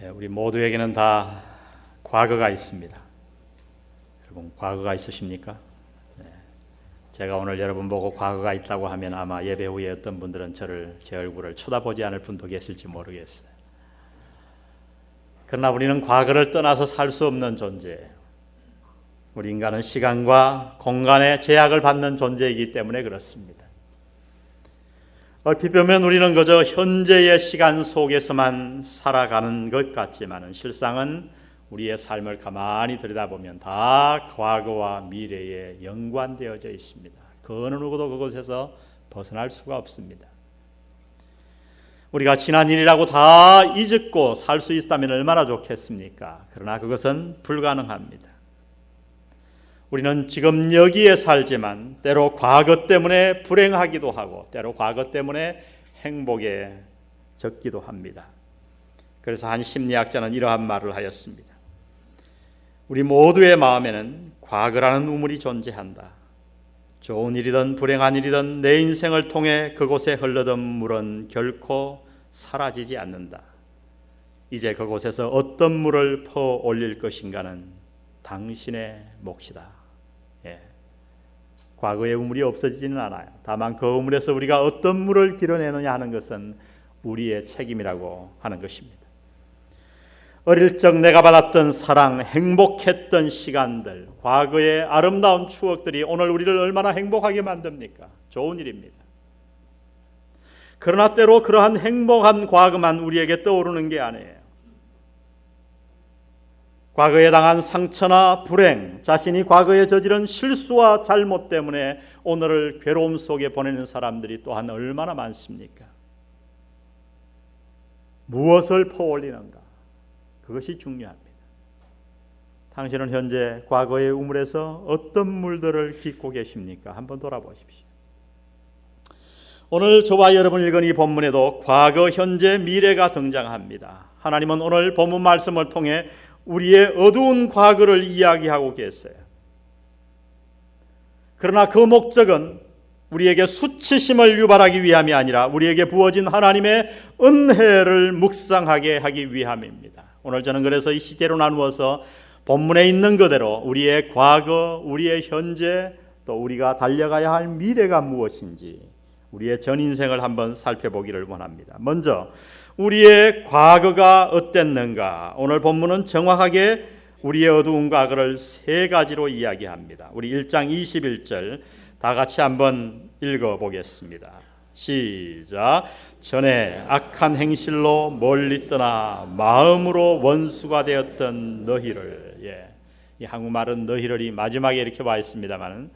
우리 모두에게는 다 과거가 있습니다. 여러분 과거가 있으십니까? 제가 오늘 여러분 보고 과거가 있다고 하면 아마 예배 후에 어떤 분들은 제 얼굴을 쳐다보지 않을 분도 계실지 모르겠어요. 그러나 우리는 과거를 떠나서 살 수 없는 존재예요. 우리 인간은 시간과 공간의 제약을 받는 존재이기 때문에 그렇습니다. 얼핏 보면 우리는 그저 현재의 시간 속에서만 살아가는 것 같지만 실상은 우리의 삶을 가만히 들여다보면 다 과거와 미래에 연관되어져 있습니다. 그 어느 누구도 그곳에서 벗어날 수가 없습니다. 우리가 지난 일이라고 다 잊고 살 수 있다면 얼마나 좋겠습니까? 그러나 그것은 불가능합니다. 우리는 지금 여기에 살지만 때로 과거 때문에 불행하기도 하고 때로 과거 때문에 행복에 젖기도 합니다. 그래서 한 심리학자는 이러한 말을 하였습니다. 우리 모두의 마음에는 과거라는 우물이 존재한다. 좋은 일이든 불행한 일이든 내 인생을 통해 그곳에 흘러든 물은 결코 사라지지 않는다. 이제 그곳에서 어떤 물을 퍼 올릴 것인가는 당신의 몫이다. 과거의 우물이 없어지지는 않아요. 다만 그 우물에서 우리가 어떤 물을 길어내느냐 하는 것은 우리의 책임이라고 하는 것입니다. 어릴 적 내가 받았던 사랑, 행복했던 시간들, 과거의 아름다운 추억들이 오늘 우리를 얼마나 행복하게 만듭니까? 좋은 일입니다. 그러나 때로 그러한 행복한 과거만 우리에게 떠오르는 게 아니에요. 과거에 당한 상처나 불행, 자신이 과거에 저지른 실수와 잘못 때문에 오늘을 괴로움 속에 보내는 사람들이 또한 얼마나 많습니까? 무엇을 퍼올리는가? 그것이 중요합니다. 당신은 현재 과거의 우물에서 어떤 물들을 깃고 계십니까? 한번 돌아보십시오. 오늘 저와 여러분 읽은 이 본문에도 과거, 현재, 미래가 등장합니다. 하나님은 오늘 본문 말씀을 통해 우리의 어두운 과거를 이야기하고 계세요. 그러나 그 목적은 우리에게 수치심을 유발하기 위함이 아니라 우리에게 부어진 하나님의 은혜를 묵상하게 하기 위함입니다. 오늘 저는 그래서 이 시제로 나누어서 본문에 있는 그대로 우리의 과거, 우리의 현재, 또 우리가 달려가야 할 미래가 무엇인지 우리의 전 인생을 한번 살펴보기를 원합니다. 먼저 우리의 과거가 어땠는가? 오늘 본문은 정확하게 우리의 어두운 과거를 세 가지로 이야기합니다. 우리 1장 21절 다 같이 한번 읽어보겠습니다. 시작. 전에 악한 행실로 멀리 떠나 마음으로 원수가 되었던 너희를. 이 한국말은 너희를이 마지막에 이렇게 와 있습니다만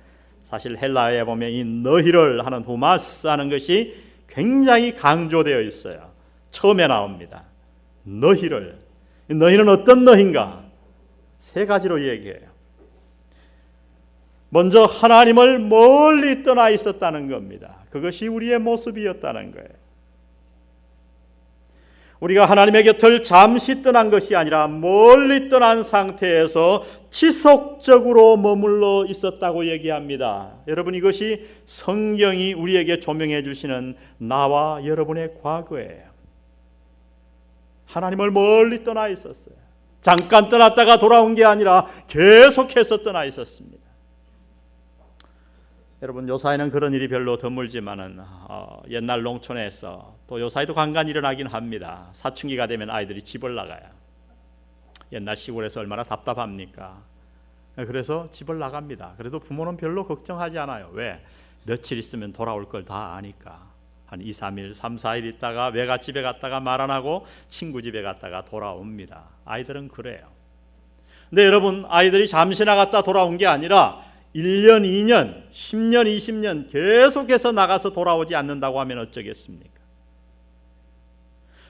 사실 헬라어에 보면 이 너희를 하는 후마스 하는 것이 굉장히 강조되어 있어요. 처음에 나옵니다. 너희를. 너희는 어떤 너희인가? 세 가지로 얘기해요. 먼저 하나님을 멀리 떠나 있었다는 겁니다. 그것이 우리의 모습이었다는 거예요. 우리가 하나님의 곁을 잠시 떠난 것이 아니라 멀리 떠난 상태에서 지속적으로 머물러 있었다고 얘기합니다. 여러분, 이것이 성경이 우리에게 조명해 주시는 나와 여러분의 과거예요. 하나님을 멀리 떠나 있었어요. 잠깐 떠났다가 돌아온 게 아니라 계속해서 떠나 있었습니다. 여러분, 요사이는 그런 일이 별로 드물지만은 옛날 농촌에서 또 요사이도 간간히 일어나긴 합니다. 사춘기가 되면 아이들이 집을 나가요. 옛날 시골에서 얼마나 답답합니까? 그래서 집을 나갑니다. 그래도 부모는 별로 걱정하지 않아요. 왜? 며칠 있으면 돌아올 걸 다 아니까. 한 2, 3일, 3, 4일 있다가 외갓집에 갔다가 말 안 하고 친구 집에 갔다가 돌아옵니다. 아이들은 그래요. 근데 여러분, 아이들이 잠시 나갔다 돌아온 게 아니라 1년, 2년, 10년, 20년 계속해서 나가서 돌아오지 않는다고 하면 어쩌겠습니까?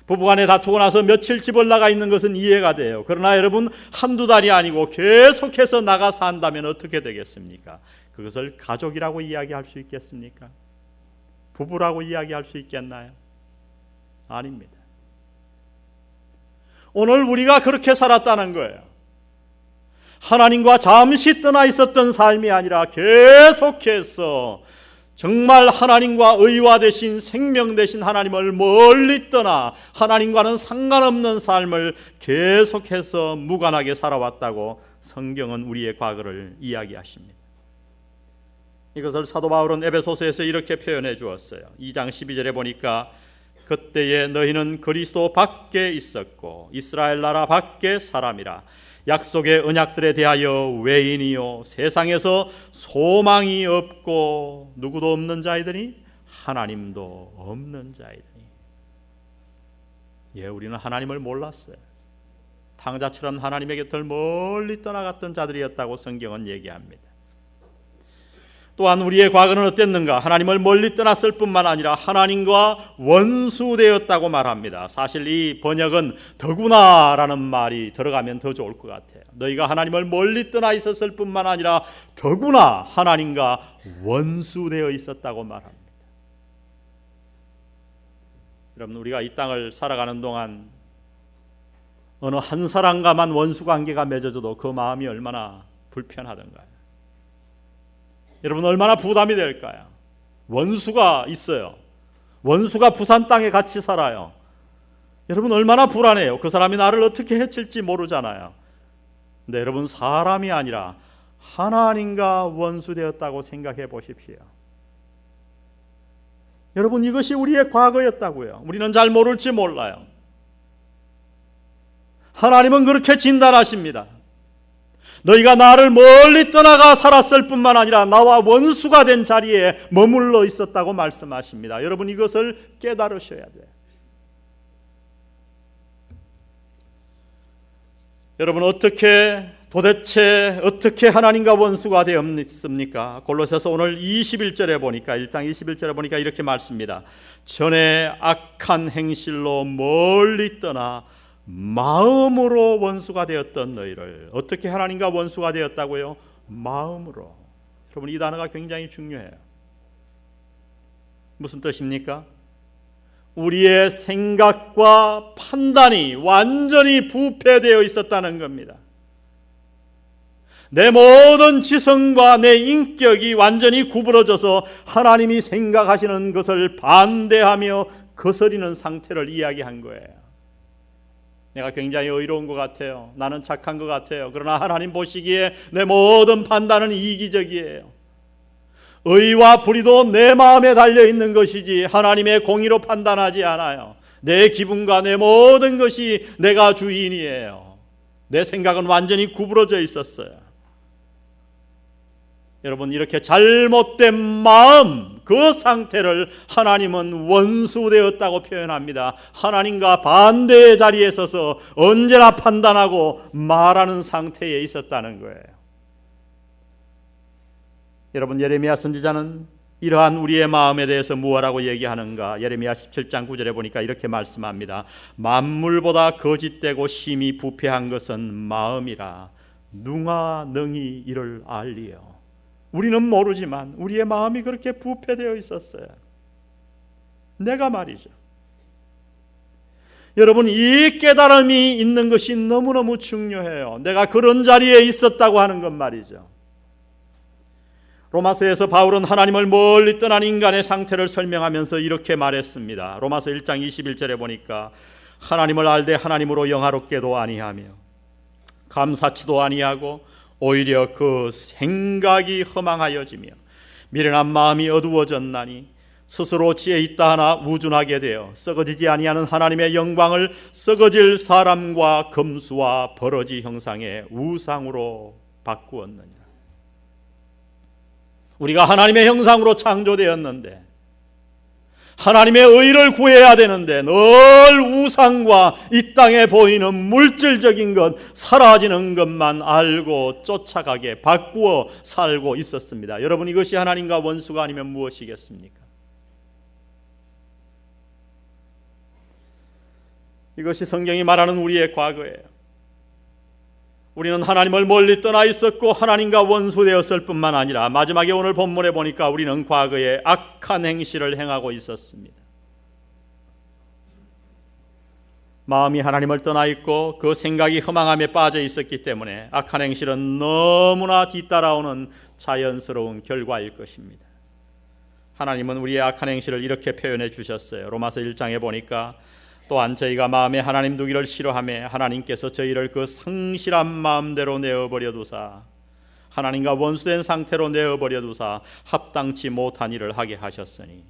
부부간에 다투고 나서 며칠 집을 나가 있는 것은 이해가 돼요. 그러나 여러분, 한두 달이 아니고 계속해서 나가 산다면 어떻게 되겠습니까? 그것을 가족이라고 이야기할 수 있겠습니까? 부부라고 이야기할 수 있겠나요? 아닙니다. 오늘 우리가 그렇게 살았다는 거예요. 하나님과 잠시 떠나 있었던 삶이 아니라 계속해서 정말 하나님과 의와 되신 생명 되신 하나님을 멀리 떠나 하나님과는 상관없는 삶을 계속해서 무관하게 살아왔다고 성경은 우리의 과거를 이야기하십니다. 이것을 사도 바울은 에베소서에서 이렇게 표현해 주었어요. 2장 12절에 보니까 그때에 너희는 그리스도 밖에 있었고 이스라엘 나라 밖에 사람이라 약속의 언약들에 대하여 외인이요 세상에서 소망이 없고 누구도 없는 자이더니 하나님도 없는 자이더니. 우리는 하나님을 몰랐어요. 탕자처럼 하나님의 곁을 멀리 떠나갔던 자들이었다고 성경은 얘기합니다. 또한 우리의 과거는 어땠는가? 하나님을 멀리 떠났을 뿐만 아니라 하나님과 원수되었다고 말합니다. 사실 이 번역은 더구나라는 말이 들어가면 더 좋을 것 같아요. 너희가 하나님을 멀리 떠나 있었을 뿐만 아니라 더구나 하나님과 원수되어 있었다고 말합니다. 여러분, 우리가 이 땅을 살아가는 동안 어느 한 사람과만 원수 관계가 맺어져도 그 마음이 얼마나 불편하던가요? 여러분, 얼마나 부담이 될까요? 원수가 있어요. 원수가 부산 땅에 같이 살아요. 여러분, 얼마나 불안해요. 그 사람이 나를 어떻게 해칠지 모르잖아요. 근데 여러분, 사람이 아니라 하나님과 원수되었다고 생각해 보십시오. 여러분, 이것이 우리의 과거였다고요. 우리는 잘 모를지 몰라요. 하나님은 그렇게 진단하십니다. 너희가 나를 멀리 떠나가 살았을 뿐만 아니라 나와 원수가 된 자리에 머물러 있었다고 말씀하십니다. 여러분, 이것을 깨달으셔야 돼요. 여러분, 도대체 어떻게 하나님과 원수가 되었습니까? 골로새서 오늘 21절에 보니까 1장 21절에 보니까 이렇게 말씀합니다. 전에 악한 행실로 멀리 떠나 마음으로 원수가 되었던 너희를. 어떻게 하나님과 원수가 되었다고요? 마음으로. 여러분, 이 단어가 굉장히 중요해요. 무슨 뜻입니까? 우리의 생각과 판단이 완전히 부패되어 있었다는 겁니다. 내 모든 지성과 내 인격이 완전히 구부러져서 하나님이 생각하시는 것을 반대하며 거스리는 상태를 이야기한 거예요. 내가 굉장히 의로운 것 같아요. 나는 착한 것 같아요. 그러나 하나님 보시기에 내 모든 판단은 이기적이에요. 의와 불의도 내 마음에 달려있는 것이지 하나님의 공의로 판단하지 않아요. 내 기분과 내 모든 것이 내가 주인이에요. 내 생각은 완전히 구부러져 있었어요. 여러분, 이렇게 잘못된 마음, 그 상태를 하나님은 원수되었다고 표현합니다. 하나님과 반대의 자리에 서서 언제나 판단하고 말하는 상태에 있었다는 거예요. 여러분, 예레미야 선지자는 이러한 우리의 마음에 대해서 무엇라고 얘기하는가? 예레미야 17장 9절에 보니까 이렇게 말씀합니다. 만물보다 거짓되고 심히 부패한 것은 마음이라 누가 능히 이를 알리요. 우리는 모르지만 우리의 마음이 그렇게 부패되어 있었어요. 내가 말이죠. 여러분, 이 깨달음이 있는 것이 너무너무 중요해요. 내가 그런 자리에 있었다고 하는 것 말이죠. 로마서에서 바울은 하나님을 멀리 떠난 인간의 상태를 설명하면서 이렇게 말했습니다. 로마서 1장 21절에 보니까 하나님을 알되 하나님으로 영화롭게도 아니하며 감사치도 아니하고 오히려 그 생각이 허망하여지며 미련한 마음이 어두워졌나니 스스로 지혜 있다 하나 우둔하게 되어 썩어지지 아니하는 하나님의 영광을 썩어질 사람과 금수와 버러지 형상의 우상으로 바꾸었느니라. 우리가 하나님의 형상으로 창조되었는데 하나님의 의를 구해야 되는데 늘 우상과 이 땅에 보이는 물질적인 것, 사라지는 것만 알고 쫓아가게 바꾸어 살고 있었습니다. 여러분, 이것이 하나님과 원수가 아니면 무엇이겠습니까? 이것이 성경이 말하는 우리의 과거예요. 우리는 하나님을 멀리 떠나 있었고 하나님과 원수되었을 뿐만 아니라 마지막에 오늘 본문에 보니까 우리는 과거에 악한 행실을 행하고 있었습니다. 마음이 하나님을 떠나 있고 그 생각이 허망함에 빠져 있었기 때문에 악한 행실은 너무나 뒤따라오는 자연스러운 결과일 것입니다. 하나님은 우리의 악한 행실을 이렇게 표현해 주셨어요. 로마서 1장에 보니까 또한 저희가 마음에 하나님 두기를 싫어하며 하나님께서 저희를 그 상실한 마음대로 내어버려 두사 하나님과 원수된 상태로 내어버려 두사 합당치 못한 일을 하게 하셨으니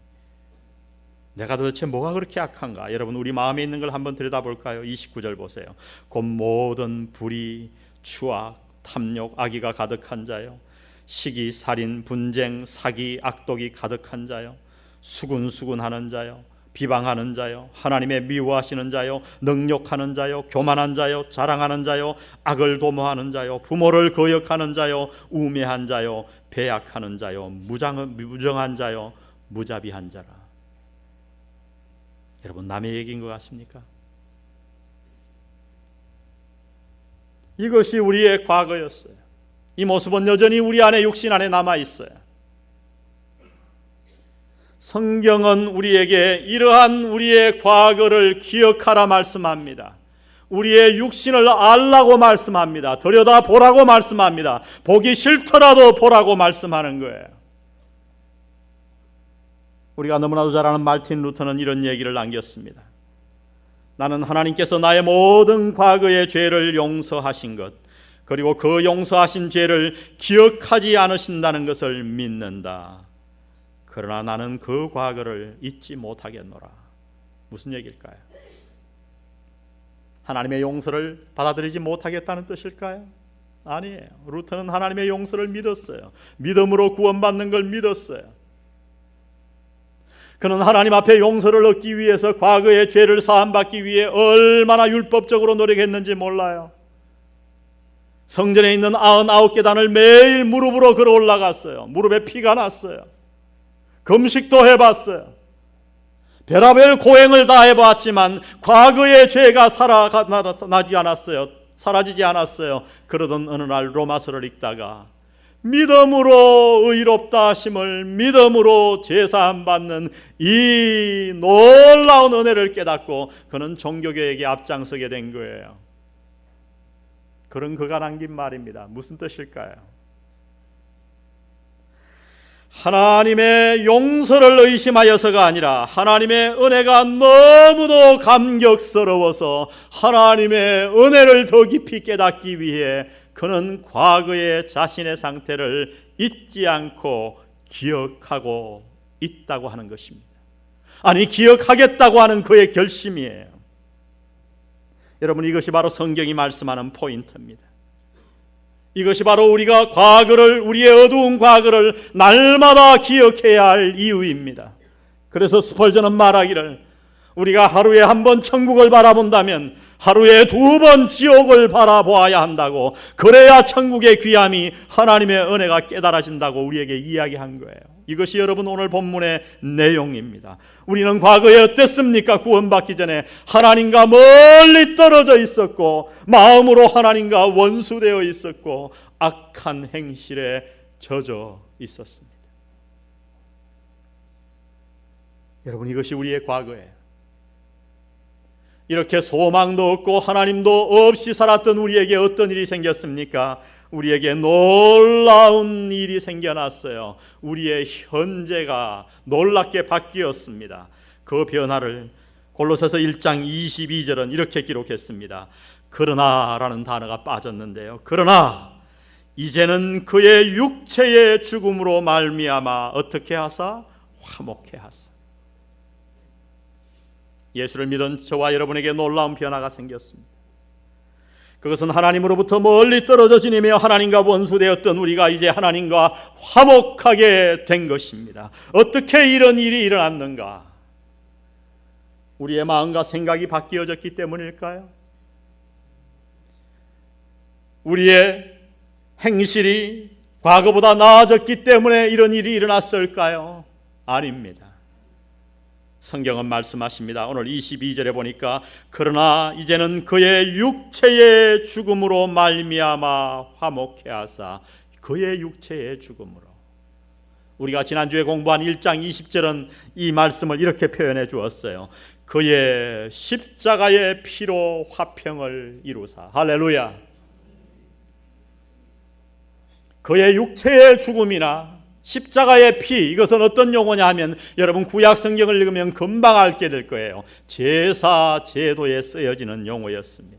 내가 도대체 뭐가 그렇게 악한가? 여러분 우리 마음에 있는 걸 한번 들여다볼까요? 29절 보세요. 곧 모든 불의, 추악, 탐욕, 악의가 가득한 자요 시기, 살인, 분쟁, 사기, 악독이 가득한 자요 수군수군하는 자요 비방하는 자요 하나님의 미워하시는 자요 능욕하는 자요 교만한 자요 자랑하는 자요 악을 도모하는 자요 부모를 거역하는 자요 우매한 자요 배약하는 자요 무정한 자요 무자비한 자라. 여러분 남의 얘기인 것 같습니까? 이것이 우리의 과거였어요. 이 모습은 여전히 우리 안에 육신 안에 남아 있어요. 성경은 우리에게 이러한 우리의 과거를 기억하라 말씀합니다. 우리의 육신을 알라고 말씀합니다. 들여다보라고 말씀합니다. 보기 싫더라도 보라고 말씀하는 거예요. 우리가 너무나도 잘 아는 마르틴 루터는 이런 얘기를 남겼습니다. 나는 하나님께서 나의 모든 과거의 죄를 용서하신 것 그리고 그 용서하신 죄를 기억하지 않으신다는 것을 믿는다. 그러나 나는 그 과거를 잊지 못하겠노라. 무슨 얘기일까요? 하나님의 용서를 받아들이지 못하겠다는 뜻일까요? 아니에요. 루터는 하나님의 용서를 믿었어요. 믿음으로 구원받는 걸 믿었어요. 그는 하나님 앞에 용서를 얻기 위해서 과거의 죄를 사함받기 위해 얼마나 율법적으로 노력했는지 몰라요. 성전에 있는 99계단을 매일 무릎으로 걸어 올라갔어요. 무릎에 피가 났어요. 금식도 해봤어요. 별의별 고행을 다 해봤지만 과거의 죄가 살아나지 않았어요. 사라지지 않았어요. 그러던 어느 날 로마서를 읽다가 믿음으로 의롭다 하심을 믿음으로 제사함 받는 이 놀라운 은혜를 깨닫고 그는 종교개혁에 앞장서게 된 거예요. 그런 그가 남긴 말입니다. 무슨 뜻일까요? 하나님의 용서를 의심하여서가 아니라 하나님의 은혜가 너무도 감격스러워서 하나님의 은혜를 더 깊이 깨닫기 위해 그는 과거의 자신의 상태를 잊지 않고 기억하고 있다고 하는 것입니다. 아니 기억하겠다고 하는 그의 결심이에요. 여러분 이것이 바로 성경이 말씀하는 포인트입니다. 이것이 바로 우리가 과거를 우리의 어두운 과거를 날마다 기억해야 할 이유입니다. 그래서 스펄전은 말하기를 우리가 하루에 한 번 천국을 바라본다면 하루에 2번 지옥을 바라보아야 한다고 그래야 천국의 귀함이 하나님의 은혜가 깨달아진다고 우리에게 이야기한 거예요. 이것이 여러분 오늘 본문의 내용입니다. 우리는 과거에 어땠습니까? 구원받기 전에 하나님과 멀리 떨어져 있었고 마음으로 하나님과 원수되어 있었고 악한 행실에 젖어 있었습니다. 여러분 이것이 우리의 과거예요. 이렇게 소망도 없고 하나님도 없이 살았던 우리에게 어떤 일이 생겼습니까? 우리에게 놀라운 일이 생겨났어요. 우리의 현재가 놀랍게 바뀌었습니다. 그 변화를 골로새서 1장 22절은 이렇게 기록했습니다. 그러나라는 단어가 빠졌는데요. 그러나 이제는 그의 육체의 죽음으로 말미암아 어떻게 하사? 화목해 하사. 예수를 믿은 저와 여러분에게 놀라운 변화가 생겼습니다. 그것은 하나님으로부터 멀리 떨어져 지내며 하나님과 원수되었던 우리가 이제 하나님과 화목하게 된 것입니다. 어떻게 이런 일이 일어났는가? 우리의 마음과 생각이 바뀌어졌기 때문일까요? 우리의 행실이 과거보다 나아졌기 때문에 이런 일이 일어났을까요? 아닙니다. 성경은 말씀하십니다. 오늘 22절에 보니까 그러나 이제는 그의 육체의 죽음으로 말미암아 화목해 하사. 그의 육체의 죽음으로. 우리가 지난주에 공부한 1장 20절은 이 말씀을 이렇게 표현해 주었어요. 그의 십자가의 피로 화평을 이루사. 할렐루야. 그의 육체의 죽음이나 십자가의 피, 이것은 어떤 용어냐 하면 여러분 구약 성경을 읽으면 금방 알게 될 거예요. 제사 제도에 쓰여지는 용어였습니다.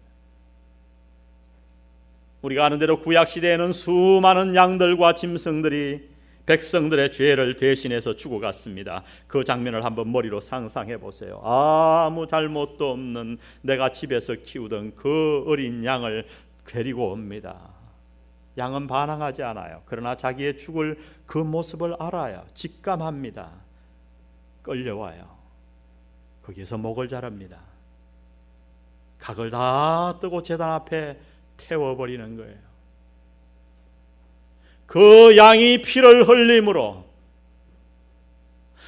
우리가 아는 대로 구약 시대에는 수많은 양들과 짐승들이 백성들의 죄를 대신해서 죽어갔습니다. 그 장면을 한번 머리로 상상해 보세요. 아무 잘못도 없는 내가 집에서 키우던 그 어린 양을 데리고 옵니다. 양은 반항하지 않아요. 그러나 자기의 죽을 그 모습을 알아요. 직감합니다. 끌려와요. 거기에서 목을 자릅니다. 각을 다 뜨고 제단 앞에 태워버리는 거예요. 그 양이 피를 흘림으로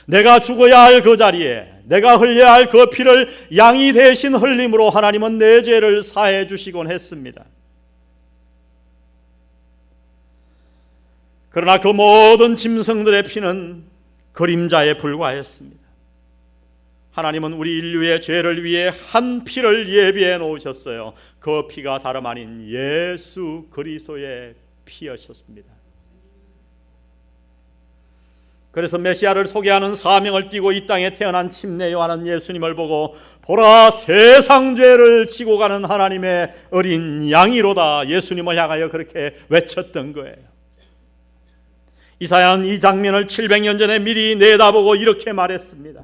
내가 죽어야 할 그 자리에 내가 흘려야 할 그 피를 양이 대신 흘림으로 하나님은 내 죄를 사해 주시곤 했습니다. 그러나 그 모든 짐승들의 피는 그림자에 불과했습니다. 하나님은 우리 인류의 죄를 위해 한 피를 예비해 놓으셨어요. 그 피가 다름 아닌 예수 그리스도의 피였습니다. 그래서 메시아를 소개하는 사명을 띠고 이 땅에 태어난 침례 요한은 예수님을 보고 보라 세상 죄를 지고 가는 하나님의 어린 양이로다, 예수님을 향하여 그렇게 외쳤던 거예요. 이사야는 이 장면을 700년 전에 미리 내다보고 이렇게 말했습니다.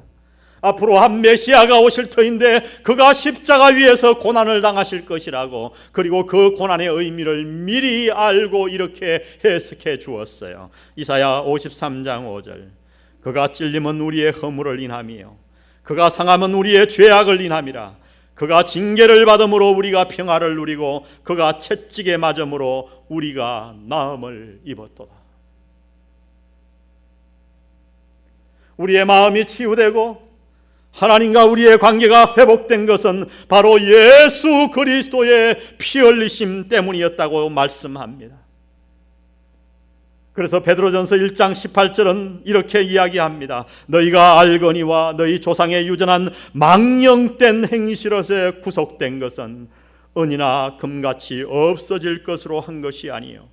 앞으로 한 메시아가 오실 터인데 그가 십자가 위에서 고난을 당하실 것이라고, 그리고 그 고난의 의미를 미리 알고 이렇게 해석해 주었어요. 이사야 53장 5절, 그가 찔림은 우리의 허물을 인함이요 그가 상함은 우리의 죄악을 인함이라. 그가 징계를 받음으로 우리가 평화를 누리고 그가 채찍에 맞음으로 우리가 나음을 입었도다. 우리의 마음이 치유되고 하나님과 우리의 관계가 회복된 것은 바로 예수 그리스도의 피 흘리심 때문이었다고 말씀합니다. 그래서 베드로전서 1장 18절은 이렇게 이야기합니다. 너희가 알거니와 너희 조상의 유전한 망령된 행실에서 구속된 것은 은이나 금같이 없어질 것으로 한 것이 아니요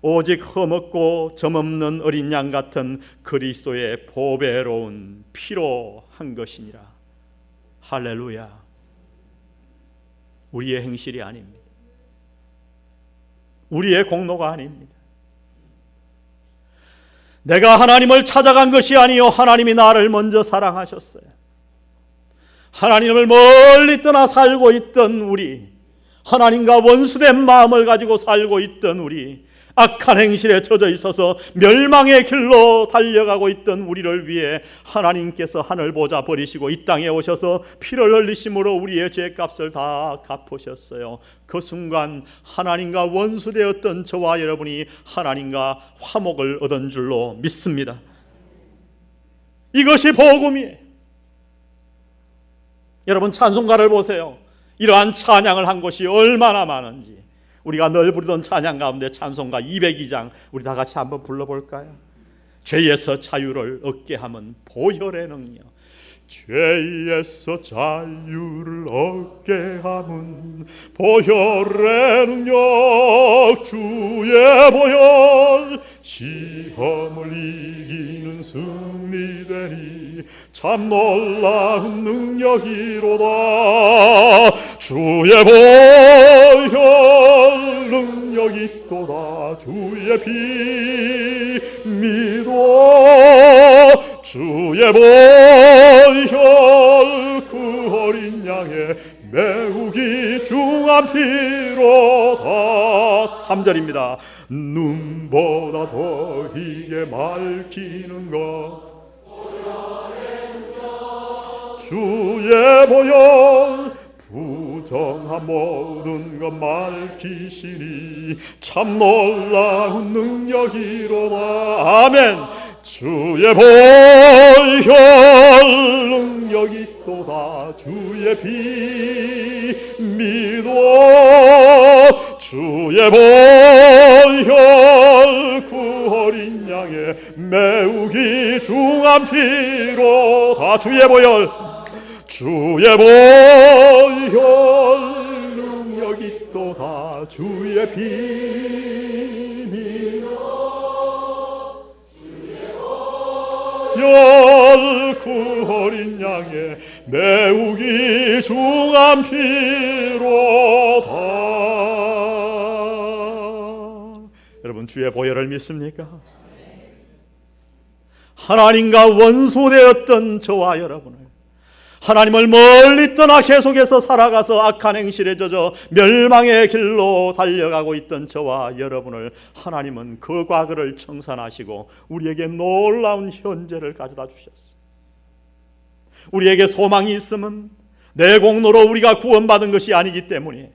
오직 흠없고 점없는 어린 양 같은 그리스도의 보배로운 피로 한 것이니라. 할렐루야. 우리의 행실이 아닙니다. 우리의 공로가 아닙니다. 내가 하나님을 찾아간 것이 아니요 하나님이 나를 먼저 사랑하셨어요. 하나님을 멀리 떠나 살고 있던 우리, 하나님과 원수된 마음을 가지고 살고 있던 우리, 악한 행실에 젖어 있어서 멸망의 길로 달려가고 있던 우리를 위해 하나님께서 하늘 보좌 버리시고 이 땅에 오셔서 피를 흘리심으로 우리의 죄값을 다 갚으셨어요. 그 순간 하나님과 원수되었던 저와 여러분이 하나님과 화목을 얻은 줄로 믿습니다. 이것이 복음이에요. 여러분 찬송가를 보세요. 이러한 찬양을 한 곳이 얼마나 많은지. 우리가 늘 부르던 찬양 가운데 찬송가 202장 우리 다 같이 한번 불러볼까요? 죄에서 자유를 얻게 함은 보혈의 능력. 죄에서 자유를 얻게 함은 보혈의 능력. 주의 보혈 시험을 이기는 승리되니 참 놀라운 능력이로다. 주의 보혈 능력이 있도다. 주의 피 믿어. 주의 보혈 그 어린 양의 매우 귀중한 피로다. 3절입니다. 눈보다 더 희게 밝히는 것 주의 보혈 부정한 모든 것 밝히시니 참 놀라운 능력이로다. 아멘. 주의 보혈 능력이 있도다. 주의 피 믿어. 주의 보혈 그 어린 양의 매우 귀중한 피로다. 주의 보혈 주의 보혈 능력이 있도다. 주의 피 믿어. 보혈 그 어린 양의 매우 귀중한 피로다. 여러분, 주의 보혈을 믿습니까? 하나님과 원수되었던 저와 여러분을, 하나님을 멀리 떠나 계속해서 살아가서 악한 행실에 젖어 멸망의 길로 달려가고 있던 저와 여러분을 하나님은 그 과거를 청산하시고 우리에게 놀라운 현재를 가져다 주셨어요. 우리에게 소망이 있음은 내 공로로 우리가 구원받은 것이 아니기 때문에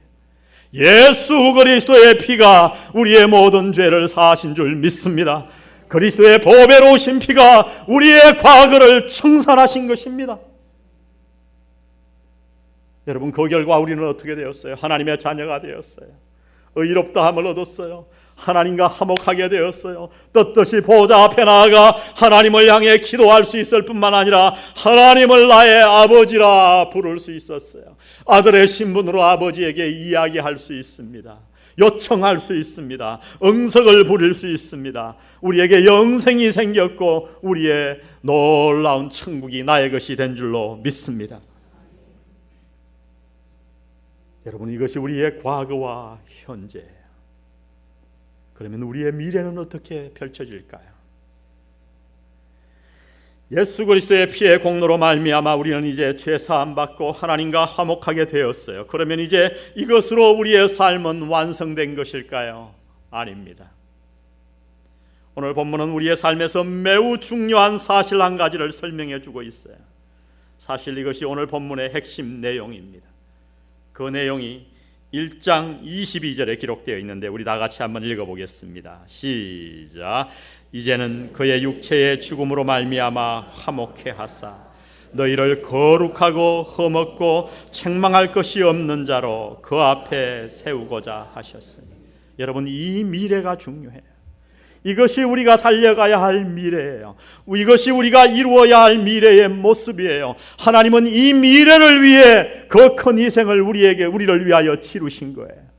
예수 그리스도의 피가 우리의 모든 죄를 사하신 줄 믿습니다. 그리스도의 보배로우신 피가 우리의 과거를 청산하신 것입니다. 여러분, 그 결과 우리는 어떻게 되었어요? 하나님의 자녀가 되었어요. 의롭다함을 얻었어요. 하나님과 화목하게 되었어요. 떳떳이 보좌 앞에 나아가 하나님을 향해 기도할 수 있을 뿐만 아니라 하나님을 나의 아버지라 부를 수 있었어요. 아들의 신분으로 아버지에게 이야기할 수 있습니다. 요청할 수 있습니다. 응석을 부릴 수 있습니다. 우리에게 영생이 생겼고 우리의 놀라운 천국이 나의 것이 된 줄로 믿습니다. 여러분, 이것이 우리의 과거와 현재예요. 그러면 우리의 미래는 어떻게 펼쳐질까요? 예수 그리스도의 피의 공로로 말미암아 우리는 이제 죄 사함 받고 하나님과 화목하게 되었어요. 그러면 이제 이것으로 우리의 삶은 완성된 것일까요? 아닙니다. 오늘 본문은 우리의 삶에서 매우 중요한 사실 한 가지를 설명해 주고 있어요. 사실 이것이 오늘 본문의 핵심 내용입니다. 그 내용이 1장 22절에 기록되어 있는데 우리 다 같이 한번 읽어보겠습니다. 시작. 이제는 그의 육체의 죽음으로 말미암아 화목해 하사 너희를 거룩하고 흠없고 책망할 것이 없는 자로 그 앞에 세우고자 하셨으니. 여러분, 이 미래가 중요해요. 이것이 우리가 달려가야 할 미래예요. 이것이 우리가 이루어야 할 미래의 모습이에요. 하나님은 이 미래를 위해 그 큰 희생을 우리를 위하여 치르신 거예요.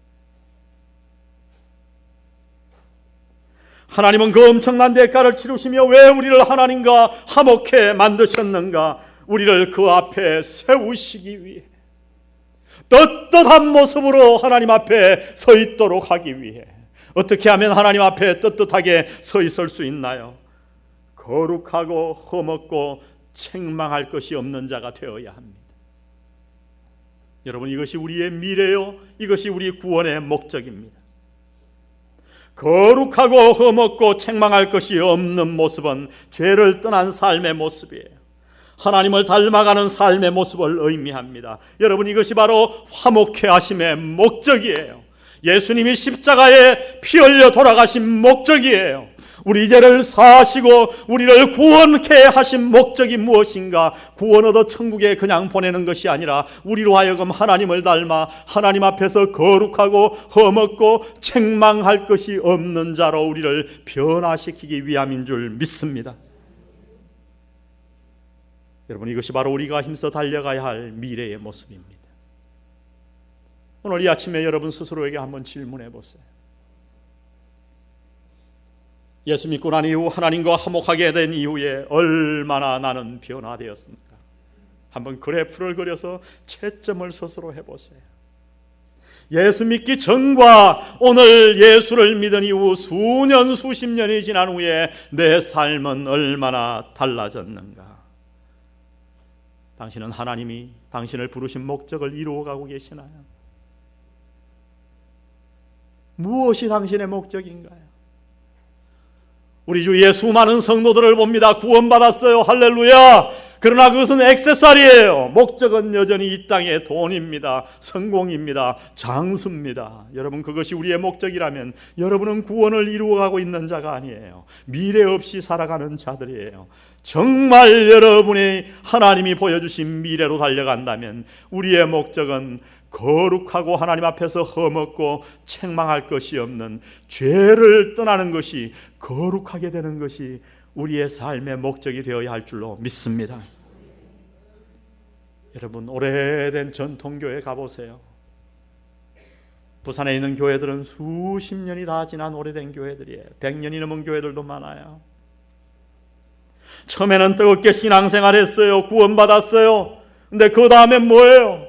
하나님은 그 엄청난 대가를 치르시며 왜 우리를 하나님과 화목해 만드셨는가? 우리를 그 앞에 세우시기 위해, 떳떳한 모습으로 하나님 앞에 서 있도록 하기 위해. 어떻게 하면 하나님 앞에 떳떳하게 서 있을 수 있나요? 거룩하고 흠없고 책망할 것이 없는 자가 되어야 합니다. 여러분, 이것이 우리의 미래요, 이것이 우리 구원의 목적입니다. 거룩하고 흠없고 책망할 것이 없는 모습은 죄를 떠난 삶의 모습이에요. 하나님을 닮아가는 삶의 모습을 의미합니다. 여러분, 이것이 바로 화목해 하심의 목적이에요. 예수님이 십자가에 피 흘려 돌아가신 목적이에요. 우리 죄를 사하시고 우리를 구원케 하신 목적이 무엇인가? 구원 얻어 천국에 그냥 보내는 것이 아니라 우리로 하여금 하나님을 닮아 하나님 앞에서 거룩하고 흠없고 책망할 것이 없는 자로 우리를 변화시키기 위함인 줄 믿습니다. 여러분, 이것이 바로 우리가 힘써 달려가야 할 미래의 모습입니다. 오늘 이 아침에 여러분 스스로에게 한번 질문해 보세요. 예수 믿고 난 이후, 하나님과 화목하게 된 이후에 얼마나 나는 변화되었습니까? 한번 그래프를 그려서 채점을 스스로 해보세요. 예수 믿기 전과 오늘 예수를 믿은 이후 수년 수십 년이 지난 후에 내 삶은 얼마나 달라졌는가? 당신은 하나님이 당신을 부르신 목적을 이루어가고 계시나요? 무엇이 당신의 목적인가요? 우리 주위에 수많은 성도들을 봅니다. 구원받았어요. 할렐루야. 그러나 그것은 액세서리예요. 목적은 여전히 이 땅의 돈입니다. 성공입니다. 장수입니다. 여러분, 그것이 우리의 목적이라면 여러분은 구원을 이루어가고 있는 자가 아니에요. 미래 없이 살아가는 자들이에요. 정말 여러분이 하나님이 보여주신 미래로 달려간다면 우리의 목적은 거룩하고 하나님 앞에서 흠없고 책망할 것이 없는 죄를 떠나는 것이, 거룩하게 되는 것이 우리의 삶의 목적이 되어야 할 줄로 믿습니다. 여러분, 오래된 전통교회 가보세요. 부산에 있는 교회들은 수십 년이 다 지난 오래된 교회들이에요. 100년이 넘은 교회들도 많아요. 처음에는 뜨겁게 신앙생활 했어요. 구원받았어요. 근데 그 다음엔 뭐예요?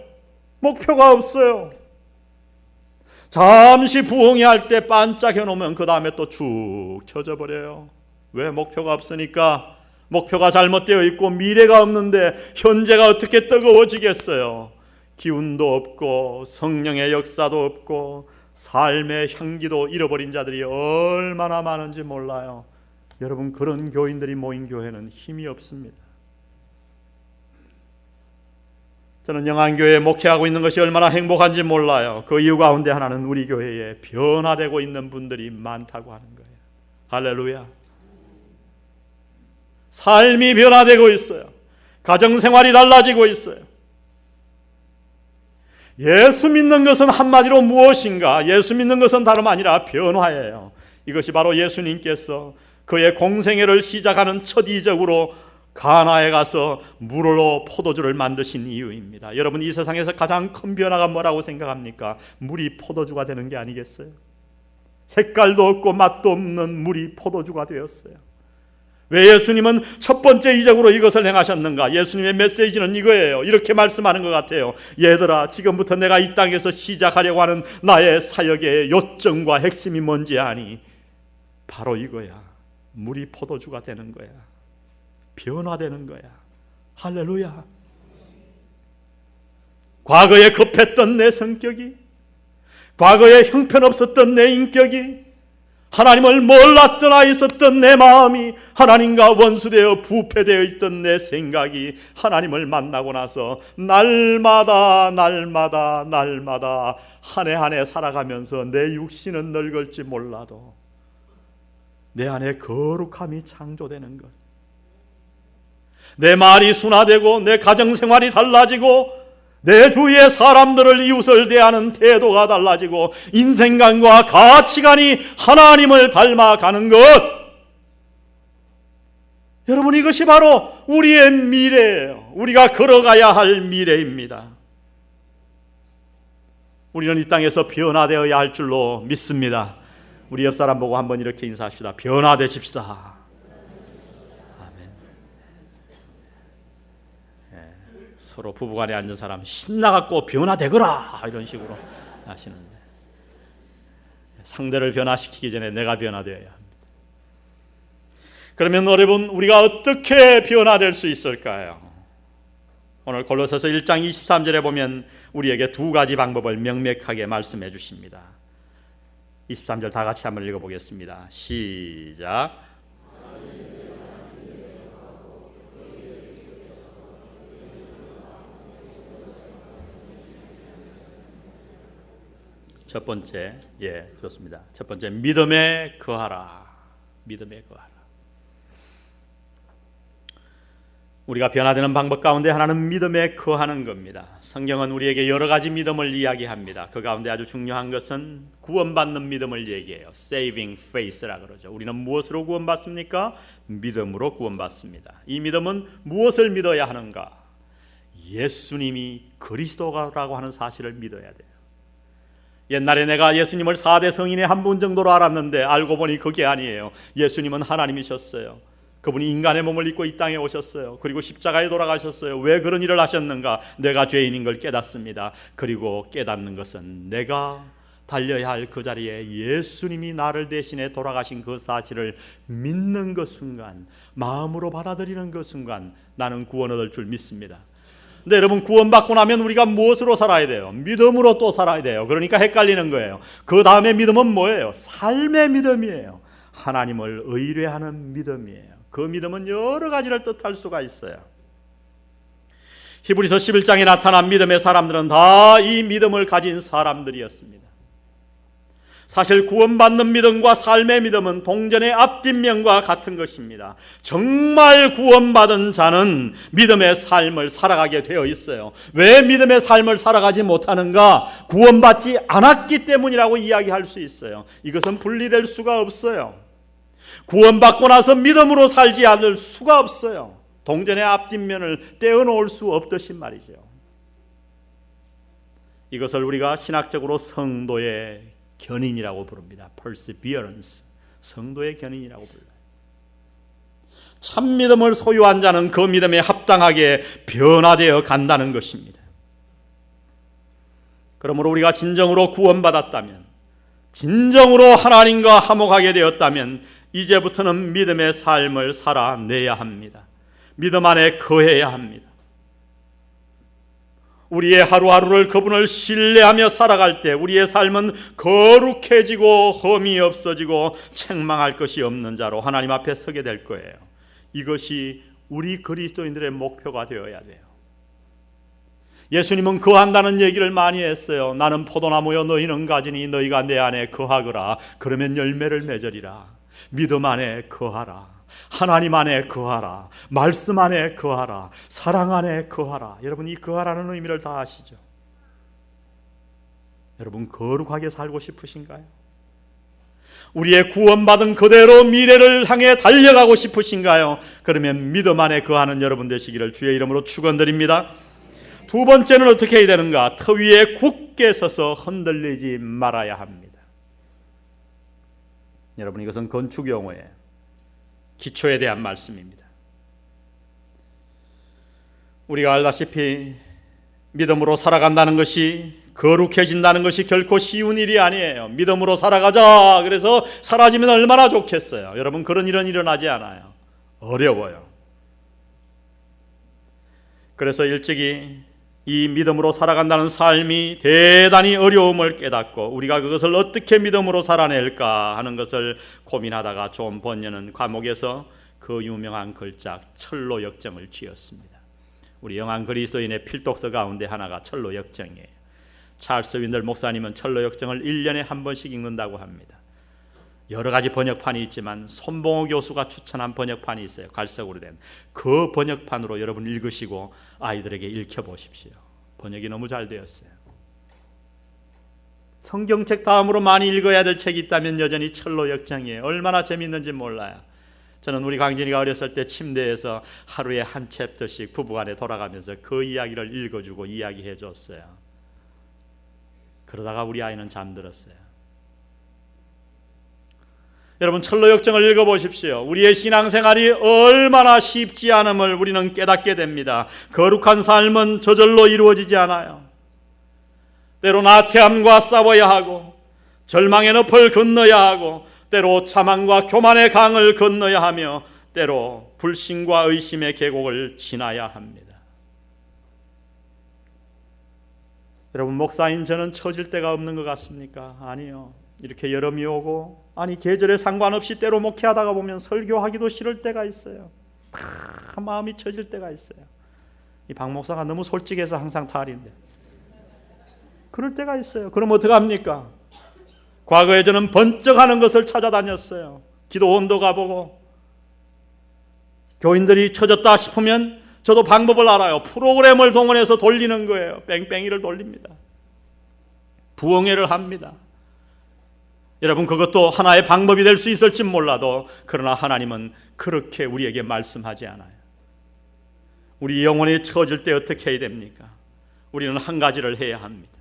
목표가 없어요. 잠시 부흥이 할 때 반짝여 놓으면 그 다음에 또 축 처져 버려요. 왜? 목표가 없으니까. 목표가 잘못되어 있고 미래가 없는데 현재가 어떻게 뜨거워지겠어요? 기운도 없고 성령의 역사도 없고 삶의 향기도 잃어버린 자들이 얼마나 많은지 몰라요. 여러분, 그런 교인들이 모인 교회는 힘이 없습니다. 저는 영안교회에 목회하고 있는 것이 얼마나 행복한지 몰라요. 그 이유 가운데 하나는 우리 교회에 변화되고 있는 분들이 많다고 하는 거예요. 할렐루야. 삶이 변화되고 있어요. 가정생활이 달라지고 있어요. 예수 믿는 것은 한마디로 무엇인가? 예수 믿는 것은 다름 아니라 변화예요. 이것이 바로 예수님께서 그의 공생애를 시작하는 첫 이적으로 가나에 가서 물로 포도주를 만드신 이유입니다. 여러분, 이 세상에서 가장 큰 변화가 뭐라고 생각합니까? 물이 포도주가 되는 게 아니겠어요? 색깔도 없고 맛도 없는 물이 포도주가 되었어요. 왜 예수님은 첫 번째 이적으로 이것을 행하셨는가? 예수님의 메시지는 이거예요. 이렇게 말씀하는 것 같아요. 얘들아, 지금부터 내가 이 땅에서 시작하려고 하는 나의 사역의 요점과 핵심이 뭔지 아니? 바로 이거야. 물이 포도주가 되는 거야. 변화되는 거야. 할렐루야. 과거에 급했던 내 성격이, 과거에 형편없었던 내 인격이, 하나님을 몰랐던 있었던 내 마음이, 하나님과 원수되어 부패되어 있던 내 생각이 하나님을 만나고 나서 날마다 한 해 한 해 살아가면서 내 육신은 늙을지 몰라도 내 안에 거룩함이 창조되는 것, 내 말이 순화되고 내 가정생활이 달라지고 내 주위의 사람들을, 이웃을 대하는 태도가 달라지고 인생관과 가치관이 하나님을 닮아가는 것, 여러분, 이것이 바로 우리의 미래예요. 우리가 걸어가야 할 미래입니다. 우리는 이 땅에서 변화되어야 할 줄로 믿습니다. 우리 옆 사람 보고 한번 이렇게 인사합시다. 변화되십시다. 서로 부부간에 앉은 사람 신나갖고 변화되거라 이런 식으로 하시는데, 상대를 변화시키기 전에 내가 변화되어야 합니다. 그러면 여러분, 우리가 어떻게 변화될 수 있을까요? 오늘 골로새서 1장 23절에 보면 우리에게 두 가지 방법을 명백하게 말씀해 주십니다. 23절 다 같이 한번 읽어보겠습니다. 시작. 첫 번째, 좋습니다. 첫 번째, 믿음에 거하라. 믿음에 거하라. 우리가 변화되는 방법 가운데 하나는 믿음에 거하는 겁니다. 성경은 우리에게 여러 가지 믿음을 이야기합니다. 그 가운데 아주 중요한 것은 구원받는 믿음을 얘기해요. Saving faith라 그러죠. 우리는 무엇으로 구원받습니까? 믿음으로 구원받습니다. 이 믿음은 무엇을 믿어야 하는가? 예수님이 그리스도라고 하는 사실을 믿어야 돼요. 옛날에 내가 예수님을 4대 성인의 한 분 정도로 알았는데 알고 보니 그게 아니에요. 예수님은 하나님이셨어요. 그분이 인간의 몸을 입고 이 땅에 오셨어요. 그리고 십자가에 돌아가셨어요. 왜 그런 일을 하셨는가? 내가 죄인인 걸 깨닫습니다. 그리고 깨닫는 것은 내가 달려야 할 그 자리에 예수님이 나를 대신해 돌아가신 그 사실을 믿는 그 순간, 마음으로 받아들이는 그 순간 나는 구원 얻을 줄 믿습니다. 근데 여러분, 구원받고 나면 우리가 무엇으로 살아야 돼요? 믿음으로 또 살아야 돼요. 그러니까 헷갈리는 거예요. 그 다음에 믿음은 뭐예요? 삶의 믿음이에요. 하나님을 의뢰하는 믿음이에요. 그 믿음은 여러 가지를 뜻할 수가 있어요. 히브리서 11장에 나타난 믿음의 사람들은 다 이 믿음을 가진 사람들이었습니다. 사실 구원받는 믿음과 삶의 믿음은 동전의 앞뒷면과 같은 것입니다. 정말 구원받은 자는 믿음의 삶을 살아가게 되어 있어요. 왜 믿음의 삶을 살아가지 못하는가? 구원받지 않았기 때문이라고 이야기할 수 있어요. 이것은 분리될 수가 없어요. 구원받고 나서 믿음으로 살지 않을 수가 없어요. 동전의 앞뒷면을 떼어놓을 수 없듯이 말이죠. 이것을 우리가 신학적으로 성도의 견인이라고 부릅니다. perseverance, 성도의 견인이라고 불러요. 참 믿음을 소유한 자는 그 믿음에 합당하게 변화되어 간다는 것입니다. 그러므로 우리가 진정으로 구원받았다면, 진정으로 하나님과 화목하게 되었다면 이제부터는 믿음의 삶을 살아내야 합니다. 믿음 안에 거해야 합니다. 우리의 하루하루를 그분을 신뢰하며 살아갈 때 우리의 삶은 거룩해지고 흠이 없어지고 책망할 것이 없는 자로 하나님 앞에 서게 될 거예요. 이것이 우리 그리스도인들의 목표가 되어야 돼요. 예수님은 거한다는 얘기를 많이 했어요. 나는 포도나무여 너희는 가지니 너희가 내 안에 거하거라. 그러면 열매를 맺으리라. 믿음 안에 거하라. 하나님 안에 거하라. 말씀 안에 거하라. 사랑 안에 거하라. 여러분, 이 거하라는 의미를 다 아시죠? 여러분, 거룩하게 살고 싶으신가요? 우리의 구원받은 그대로 미래를 향해 달려가고 싶으신가요? 그러면 믿음 안에 거하는 여러분 되시기를 주의 이름으로 축원드립니다. 두 번째는 어떻게 해야 되는가? 터 위에 굳게 서서 흔들리지 말아야 합니다. 여러분, 이것은 건축 용어예요. 기초에 대한 말씀입니다. 우리가 알다시피 믿음으로 살아간다는 것이, 거룩해진다는 것이 결코 쉬운 일이 아니에요. 믿음으로 살아가자 그래서 사라지면 얼마나 좋겠어요. 여러분, 그런 일은 일어나지 않아요. 어려워요. 그래서 일찍이 이 믿음으로 살아간다는 삶이 대단히 어려움을 깨닫고 우리가 그것을 어떻게 믿음으로 살아낼까 하는 것을 고민하다가 존 번연은 감옥에서 그 유명한 걸작 철로 역정을 지었습니다. 우리 영한 그리스도인의 필독서 가운데 하나가 철로 역정이에요. 찰스 윈들 목사님은 철로 역정을 1년에 한 번씩 읽는다고 합니다. 여러 가지 번역판이 있지만 손봉호 교수가 추천한 번역판이 있어요. 갈색으로 된 그 번역판으로 여러분 읽으시고 아이들에게 읽혀보십시오. 번역이 너무 잘 되었어요. 성경책 다음으로 많이 읽어야 될 책이 있다면 여전히 철로 역정이에요. 얼마나 재밌는지 몰라요. 저는 우리 강진이가 어렸을 때 침대에서 하루에 한 챕터씩 부부간에 돌아가면서 그 이야기를 읽어주고 이야기해 줬어요. 그러다가 우리 아이는 잠들었어요. 여러분, 철로 역정을 읽어보십시오. 우리의 신앙생활이 얼마나 쉽지 않음을 우리는 깨닫게 됩니다. 거룩한 삶은 저절로 이루어지지 않아요. 때로 나태함과 싸워야 하고, 절망의 늪을 건너야 하고, 때로 자만과 교만의 강을 건너야 하며, 때로 불신과 의심의 계곡을 지나야 합니다. 여러분, 목사인 저는 처질 데가 없는 것 같습니까? 아니요. 이렇게 여름이 오고, 아니 계절에 상관없이 때로 목회하다가 보면 설교하기도 싫을 때가 있어요. 다 마음이 처질 때가 있어요. 이 박 목사가 너무 솔직해서 항상 탈인데 그럴 때가 있어요. 그럼 어떡합니까? 과거에 저는 번쩍하는 것을 찾아다녔어요. 기도원도 가보고, 교인들이 처졌다 싶으면 저도 방법을 알아요. 프로그램을 동원해서 돌리는 거예요. 뺑뺑이를 돌립니다. 부흥회를 합니다. 여러분, 그것도 하나의 방법이 될 수 있을지 몰라도, 그러나 하나님은 그렇게 우리에게 말씀하지 않아요. 우리 영혼이 처질 때 어떻게 해야 됩니까? 우리는 한 가지를 해야 합니다.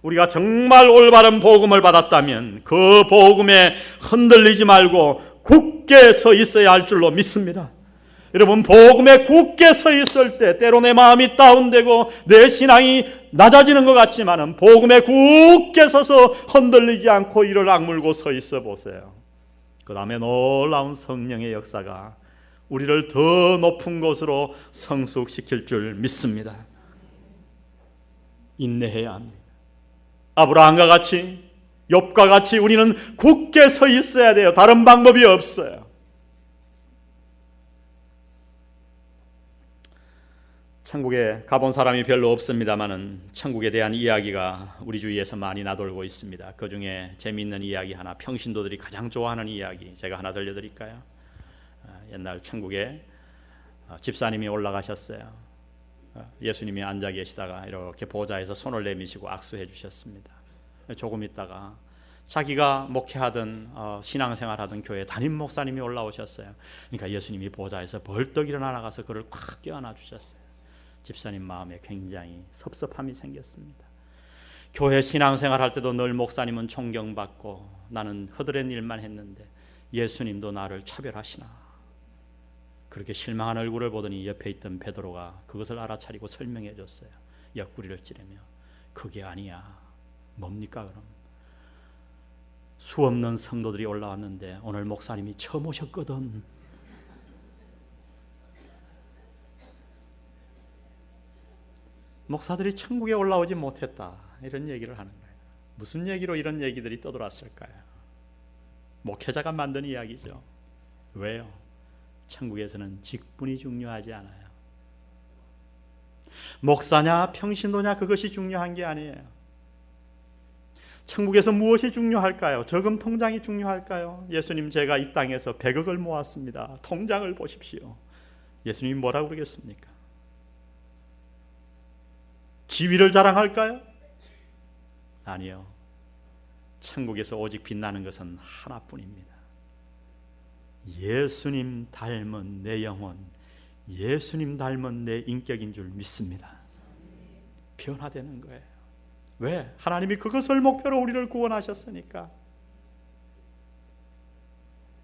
우리가 정말 올바른 복음을 받았다면 그 복음에 흔들리지 말고 굳게 서 있어야 할 줄로 믿습니다. 여러분, 복음에 굳게 서 있을 때 때로 내 마음이 다운되고 내 신앙이 낮아지는 것 같지만 복음에 굳게 서서 흔들리지 않고 이를 악물고 서 있어 보세요. 그 다음에 놀라운 성령의 역사가 우리를 더 높은 곳으로 성숙시킬 줄 믿습니다. 인내해야 합니다. 아브라함과 같이, 욥과 같이 우리는 굳게 서 있어야 돼요. 다른 방법이 없어요. 천국에 가본 사람이 별로 없습니다만은 천국에 대한 이야기가 우리 주위에서 많이 나돌고 있습니다. 그 중에 재미있는 이야기 하나, 평신도들이 가장 좋아하는 이야기 제가 하나 들려드릴까요? 옛날 천국에 집사님이 올라가셨어요. 예수님이 앉아 계시다가 이렇게 보좌에서 손을 내미시고 악수해 주셨습니다. 조금 있다가 자기가 목회하던 신앙생활하던 교회 담임 목사님이 올라오셨어요. 그러니까 예수님이 보좌에서 벌떡 일어나 나가서 그를 꽉 껴안아 주셨어요. 집사님 마음에 굉장히 섭섭함이 생겼습니다. 교회 신앙생활 할 때도 늘 목사님은 존경받고 나는 허드렛 일만 했는데 예수님도 나를 차별하시나. 그렇게 실망한 얼굴을 보더니 옆에 있던 베드로가 그것을 알아차리고 설명해 줬어요. 옆구리를 찌르며 그게 아니야. 뭡니까 그럼? 수없는 성도들이 올라왔는데 오늘 목사님이 처음 오셨거든. 목사들이 천국에 올라오지 못했다 이런 얘기를 하는 거예요. 무슨 얘기로 이런 얘기들이 떠돌았을까요? 목회자가 만든 이야기죠. 왜요? 천국에서는 직분이 중요하지 않아요. 목사냐 평신도냐 그것이 중요한 게 아니에요. 천국에서 무엇이 중요할까요? 저금 통장이 중요할까요? 예수님, 제가 이 땅에서 100억을 모았습니다. 통장을 보십시오. 예수님이 뭐라고 그러겠습니까? 지위를 자랑할까요? 아니요. 천국에서 오직 빛나는 것은 하나뿐입니다. 예수님 닮은 내 영혼, 예수님 닮은 내 인격인 줄 믿습니다. 변화되는 거예요. 왜? 하나님이 그것을 목표로 우리를 구원하셨으니까.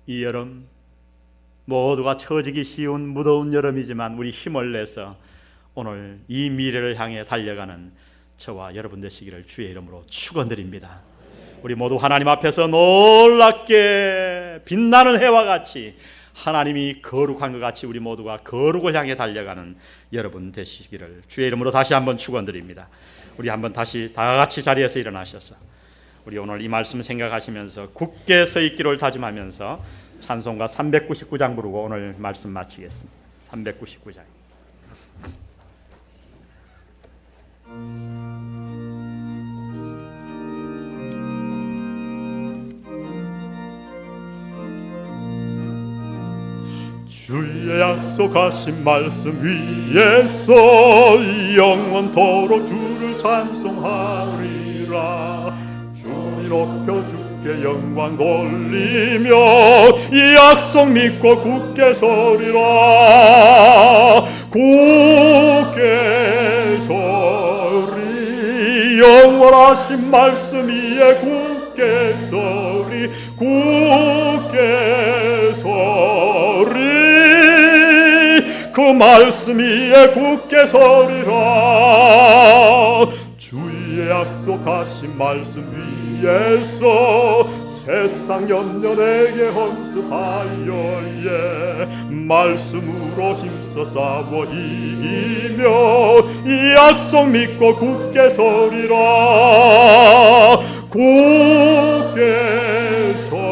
이 여름 모두가 처지기 쉬운 무더운 여름이지만 우리 힘을 내서 오늘 이 미래를 향해 달려가는 저와 여러분 되시기를 주의 이름으로 축원드립니다. 우리 모두 하나님 앞에서 놀랍게 빛나는 해와 같이 하나님이 거룩한 것 같이 우리 모두가 거룩을 향해 달려가는 여러분 되시기를 주의 이름으로 다시 한번 축원드립니다. 우리 한번 다시 다 같이 자리에서 일어나셔서 우리 오늘 이 말씀 생각하시면서 굳게 서 있기를 다짐하면서 찬송가 399장 부르고 오늘 말씀 마치겠습니다. 399장. 주의 약속하신 말씀 위에서 영원토록 주를 찬송하리라. 주님 높여 주께 영광 돌리며 이 약속 믿고 굳게 서리라. 굳게 서리 영원하신 말씀 위에 굳게 서리 굳게 서리 그 말씀 위에 굳게 서리라. 주의 약속하신 말씀 위에서 세상 염려 내게 헌습하여 말씀으로 힘써 싸워 이기며 이 약속 믿고 굳게 서리라. 굳게 서리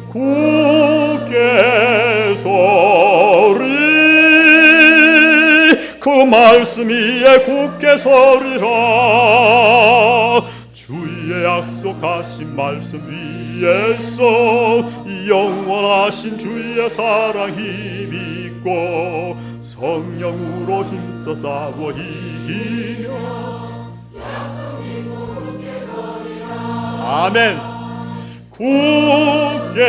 굳게 서리 그 말씀 위에 굳게 서리라. 주의 약속하신 말씀 위에서 영원하신 주의 사랑 힘입고 성령으로 힘써 싸워 이기며 약속 믿고 굳게 서리라. 아멘. 굳게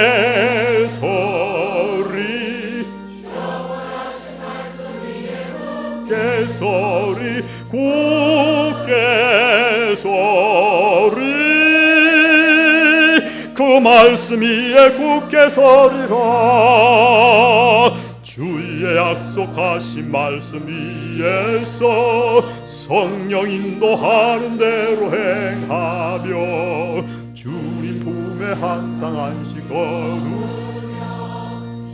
서리 영원하신 말씀 위에 굳게 서리 굳게 서리 그 말씀 위에 굳게 서리라. 주의 약속하신 말씀 위에서 성령 인도하는 대로 행하며 주님 품에 항상 안식 거두며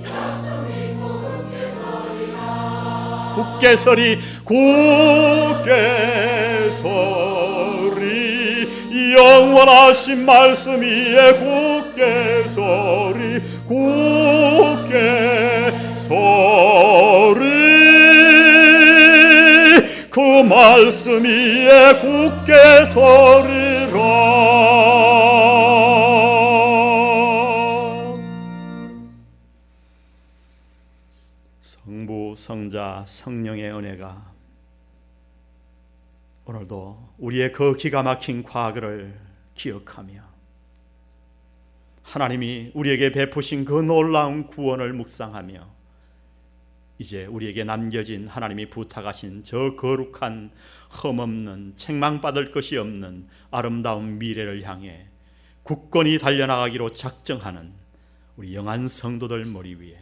약속 믿고 굳게 서리라. 굳게 서리 굳게 서리 영원하신 말씀 위에 굳게 서리 굳게 서리 그 말씀 위에 굳게 서리라. 성부 성자 성령의 은혜가 오늘도 우리의 그 기가 막힌 과거를 기억하며 하나님이 우리에게 베푸신 그 놀라운 구원을 묵상하며 이제 우리에게 남겨진 하나님이 부탁하신 저 거룩한 흠없는 책망받을 것이 없는 아름다운 미래를 향해 굳건히 달려나가기로 작정하는 우리 영한 성도들 머리 위에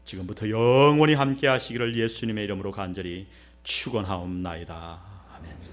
지금부터 영원히 함께 하시기를 예수님의 이름으로 간절히 축원하옵나이다.